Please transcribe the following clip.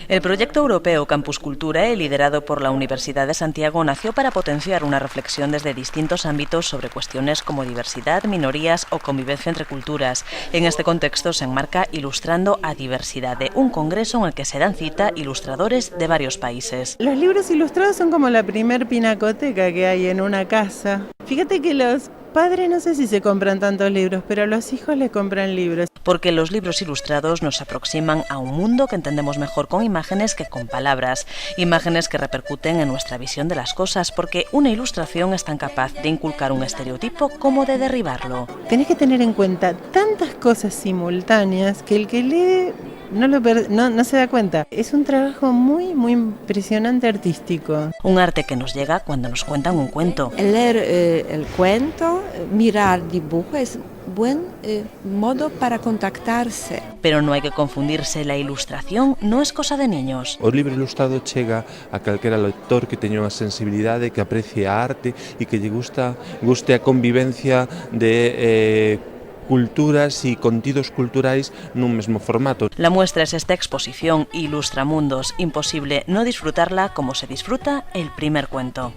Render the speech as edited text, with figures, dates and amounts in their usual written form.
El proyecto europeo Campus Culturae, liderado por la Universidad de Santiago, nació para potenciar una reflexión desde distintos ámbitos sobre cuestiones como diversidad, minorías o convivencia entre culturas. En este contexto se enmarca Ilustrando a Diversidade, un congreso en el que se dan cita ilustradores de varios países. Los libros ilustrados son como la primer pinacoteca que hay en una casa. Fíjate que los padres no sé si se compran tantos libros, pero a los hijos les compran libros. Porque los libros ilustrados nos aproximan a un mundo que entendemos mejor con imágenes que con palabras. Imágenes que repercuten en nuestra visión de las cosas, porque una ilustración es tan capaz de inculcar un estereotipo como de derribarlo. Tenés que tener en cuenta tantas cosas simultáneas que el que lee no se da cuenta. Es un trabajo muy impresionante artístico. Un arte que nos llega cuando nos cuentan un cuento. Leer el cuento, mirar dibujo es buen modo para contactarse. Pero no hai que confundirse, la ilustración non é cosa de niños. O libro ilustrado chega a calquera lector que teña unha sensibilidade, que aprecie a arte e que lle guste a convivencia de culturas y contidos culturais nun mesmo formato. La muestra es esta exposición Ilustramundos. Imposible no disfrutarla como se disfruta el primer cuento.